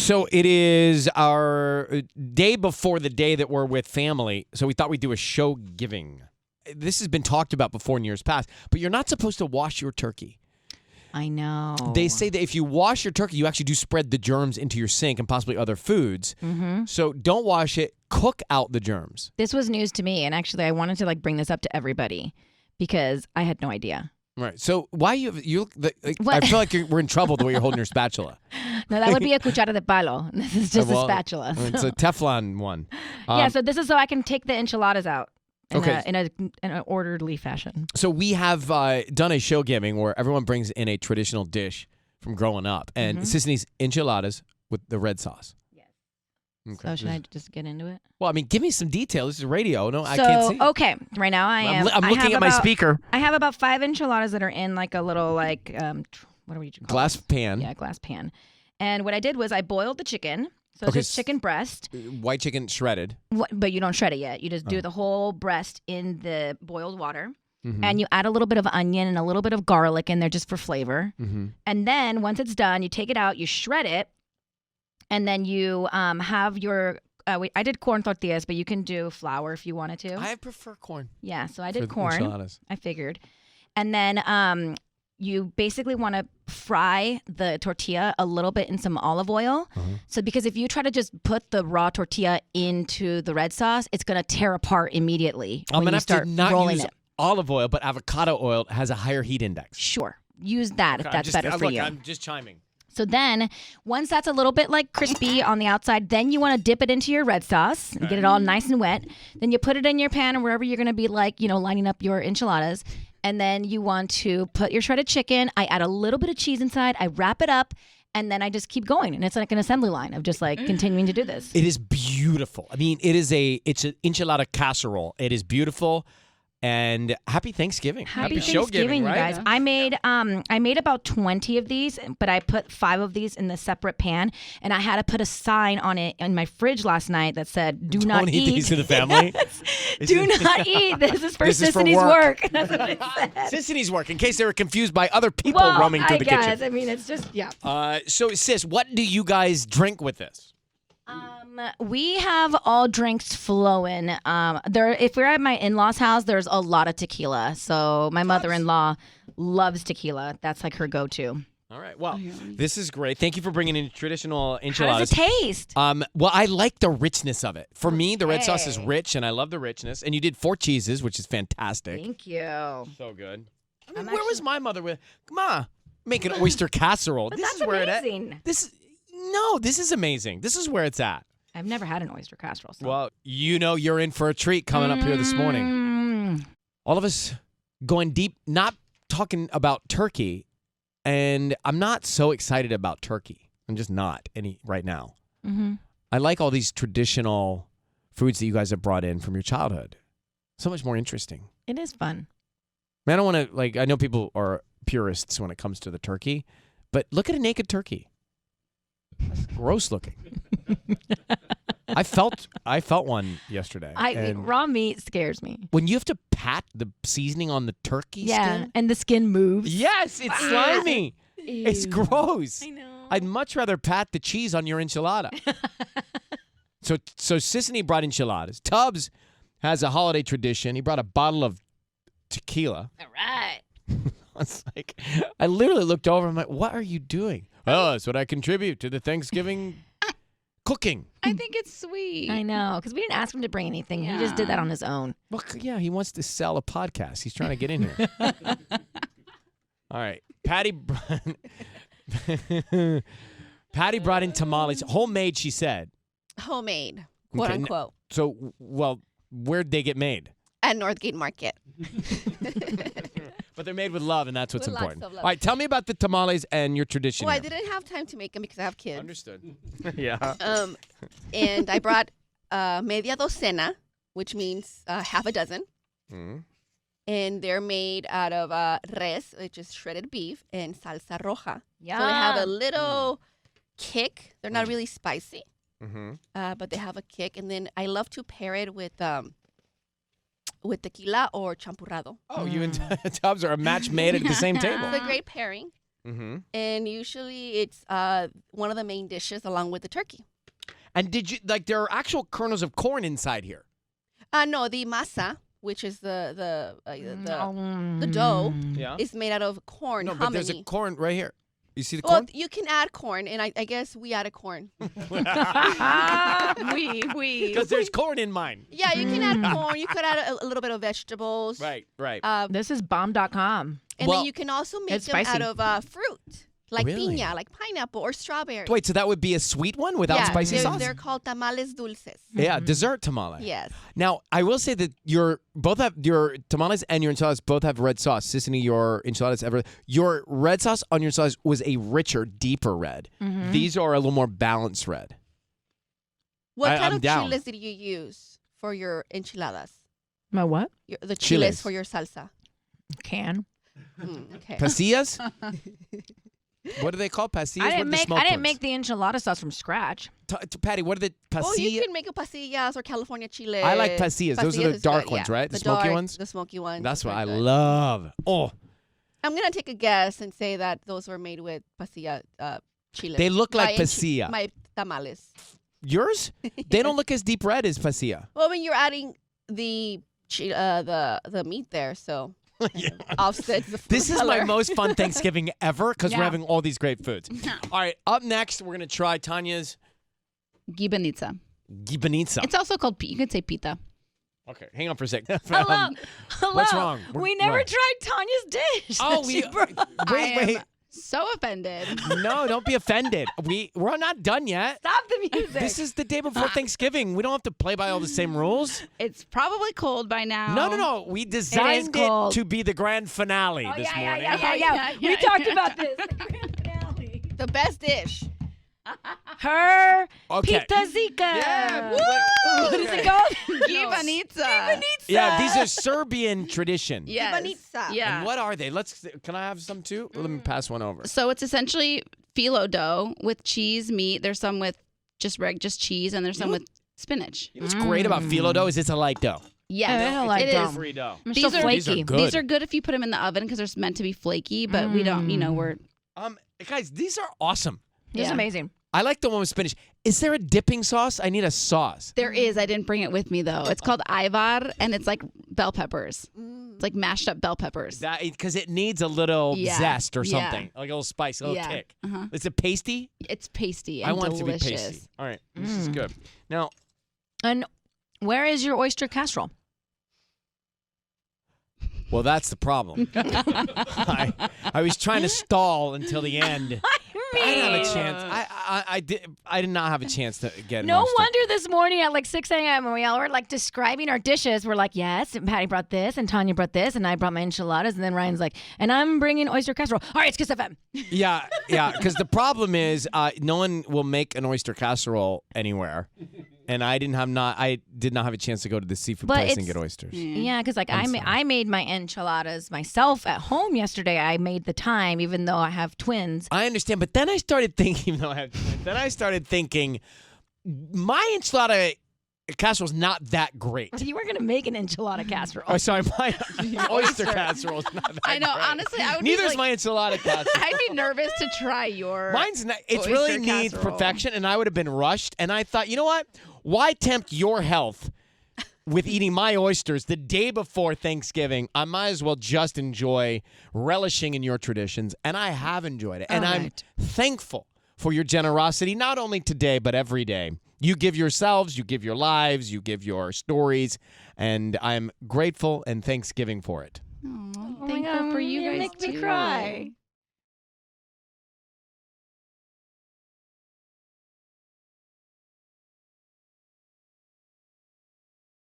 So it is our day before the day that we're with family. So we thought we'd do a Showgiving. This has been talked about before in years past, but you're not supposed to wash your turkey. I know. They say that if you wash your turkey, you actually do spread the germs into your sink and possibly other foods. Mm-hmm. So don't wash it. Cook out the germs. This was news to me, and actually I wanted to bring this up to everybody because I had no idea. Right. So why I feel like we're in trouble the way you're holding your spatula. No, that would be a cuchara de palo. This is just a spatula. It's a Teflon one. Yeah, so this is so I can take the enchiladas out in an orderly fashion. So we have done a Showgiving where everyone brings in a traditional dish from growing up. And Sisney's enchiladas with the red sauce. Okay. So should I just get into it? Well, I mean, give me some detail. This is radio. No, I can't see. Okay. Right now I'm looking at my speaker. I have about 5 enchiladas that are in like a little what do we call glass it? pan. Yeah, glass pan. And what I did was I boiled the chicken. So it's just chicken breast. White chicken shredded. But you don't shred it yet. You just do the whole breast in the boiled water. And you add a little bit of onion and a little bit of garlic in there just for flavor. And then once it's done, you take it out, you shred it. And then you have your, I did corn tortillas, but you can do flour if you wanted to. I prefer corn. Yeah, so I did corn. Enchiladas. I figured. And then you basically want to fry the tortilla a little bit in some olive oil. So because if you try to just put the raw tortilla into the red sauce, it's going to tear apart immediately I'm when you start rolling it. Olive oil, but avocado oil has a higher heat index. Sure. Use that if that's better for you. I'm just chiming. So then, once that's a little bit like crispy on the outside, then you want to dip it into your red sauce and get it all nice and wet. Then you put it in your pan or wherever you're going to be lining up your enchiladas. And then you want to put your shredded chicken. I add a little bit of cheese inside. I wrap it up. And then I just keep going. And it's like an assembly line of just continuing to do this. It is beautiful. I mean, it's an enchilada casserole. It is beautiful. And happy Thanksgiving. Happy Thanksgiving, you guys. I made about 20 of these, but I put 5 of these in the separate pan, and I had to put a sign on it in my fridge last night that said, "Do not eat these to the family." Yes. Do not eat. This is for Sisney's work. That's what it said. Sisney's work, in case they were confused by other people roaming through the kitchen. I mean, it's just, yeah. So, Sis, what do you guys drink with this? We have all drinks flowing. If we're at my in-laws' house, there's a lot of tequila. So my mother-in-law loves tequila. That's like her go-to. All right. Well, this is great. Thank you for bringing in traditional enchiladas. How does it taste? Well, I like the richness of it. For me, the red sauce is rich, and I love the richness. And you did 4 cheeses, which is fantastic. Thank you. So good. I mean, where was my mother with? Ma, make an oyster casserole. But this that's is where amazing. This is amazing. This is where it's at. I've never had an oyster casserole. So. Well, you're in for a treat coming up here this morning. All of us going deep, not talking about turkey, and I'm not so excited about turkey. I'm just not any right now. I like all these traditional foods that you guys have brought in from your childhood. So much more interesting. It is fun. I don't want to, I know people are purists when it comes to the turkey, but look at a naked turkey. That's gross looking. I felt one yesterday. Raw meat scares me. When you have to pat the seasoning on the turkey skin. And the skin moves. Yes, it's slimy. Ew. It's gross. I know. I'd much rather pat the cheese on your enchilada. So Sisney brought enchiladas. Tubbs has a holiday tradition. He brought a bottle of tequila. All right. I literally looked over. I'm like, what are you doing? Oh, that's what I contribute to the Thanksgiving cooking. I think it's sweet. I know, because we didn't ask him to bring anything. Yeah. He just did that on his own. Well, yeah, he wants to sell a podcast. He's trying to get in here. All right. Patty brought in tamales. Homemade, she said. Homemade, quote unquote. So, where'd they get made? At Northgate Market. But they're made with love, and that's what's with important. Lots of love. All right, tell me about the tamales and your tradition. Well, here. I didn't have time to make them because I have kids. Understood. Yeah. And I brought media docena, which means half a dozen. And they're made out of res, which is shredded beef, and salsa roja. Yeah. So they have a little kick. They're not really spicy, but they have a kick. And then I love to pair it with tequila or champurrado. Oh, you and Tubbs are a match made at the same table. It's a great pairing. Mm-hmm. And usually it's one of the main dishes along with the turkey. And did you there are actual kernels of corn inside here? No, the masa, which is the dough, Yeah. is made out of corn. No, but there's a corn right here. You see the Well, corn? you can add corn, and I guess we added corn. We. Because there's corn in mine. Yeah, you can add corn. You could add a little bit of vegetables. Right. This is bomb.com. And Well, then you can also make it's them spicy. out of fruit, like Really? piña, like pineapple or strawberry. Wait, so that would be a sweet one without spicy sauce? They're called tamales dulces. Yeah, dessert tamale. Yes. Now, I will say that both have your tamales and your enchiladas both have red sauce. Sissany, your enchiladas your red sauce on your enchiladas was a richer, deeper red. Mm-hmm. These are a little more balanced red. What kind I'm of down. chiles did you use for your enchiladas? My what? The Chiles. chiles for your salsa. Can. Okay. Pasillas? What do they call pasillas? I What are the smoked didn't ones? make the enchilada sauce from scratch. Patty, what are the Oh, you pasillas? can make a pasillas or California chile. I like pasillas. Those are the Pasillas is dark good, ones, yeah. right? The smoky dark, ones? The smoky ones. That's what are I good. love. Oh, I'm going to take a guess and say that those were made with pasilla chiles. they look like My pasilla. My tamales. Yours? They don't look as deep red as pasilla. Well, when you're adding the meat there, so offsets the This is color. my most fun Thanksgiving ever because we're Yeah. having all these great foods. All right, up next, we're going to try Tanya's Gibanitsa. gibanitsa. It's also called you could say pita. Okay, hang on for a sec. Hello. What's wrong? We never What? tried Tanya's dish. Oh, that she we brought. wait. So offended. No, don't be offended. We're not done yet. Stop the music. This is the day before Thanksgiving. We don't have to play by all the same rules. It's probably cold by now. No. We designed it cold. to be the grand finale this morning. Yeah. We talked about this. the best dish. Her Okay. pita zika. Yeah. What is it called? Gibanitsa. Yeah, these are Serbian tradition. Yes. Gibanitsa. Yeah. And what are they? Can I have some too? Let me pass one over. So it's essentially phyllo dough with cheese, meat. There's some with just cheese, and there's some with spinach. You know what's great about phyllo dough is it's a light dough. Yes, I don't like it dough. is. Free dough. I'm These so are- flaky. These are good. These are good if you put them in the oven because they're meant to be flaky, but we don't. We're Guys, these are awesome. It's Yeah. amazing. I like the one with spinach. Is there a dipping sauce? I need a sauce. There is. I didn't bring it with me though. It's called Ivar, and it's like bell peppers. It's like mashed up bell peppers. That because it needs a little Yeah. zest or Yeah. something, like a little spice, a little Yeah. kick. Uh-huh. Is it pasty? It's pasty and I want delicious. it to be pasty. All right, this is good. Now, And where is your oyster casserole? well, that's the problem. I was trying to stall until the end. I didn't have a chance. I did not have a chance to get No most of- wonder this morning at like 6 a.m. when we all were like describing our dishes, we're like, yes, and Patty brought this, and Tanya brought this, and I brought my enchiladas, and then Ryan's like, and I'm bringing oyster casserole. All right, it's Kiss FM. Yeah. Because the problem is, no one will make an oyster casserole anywhere, and I did not have a chance to go to the seafood But place and it's- get oysters. Yeah, because like I'm sorry. I made my enchiladas myself at home yesterday. I made the time, even though I have twins. I understand, but then I started thinking, even though I have twins, then I started thinking, my enchilada casserole is not that great. So you were gonna make an enchilada casserole. Oh, sorry, my oyster casserole is not that I know. great. Honestly, I would Neither be is my enchilada casserole. I'd be nervous to try your. Mine's not. It oyster really needs casserole. perfection, and I would have been rushed. And I thought, you know what? Why tempt your health with eating my oysters the day before Thanksgiving? I might as well just enjoy relishing in your traditions, and I have enjoyed it. And All I'm right. thankful for your generosity, not only today but every day. You give yourselves, you give your lives, you give your stories, and I'm grateful and thanksgiving for it. Aw, Oh my thankful God, for you guys make me too. cry.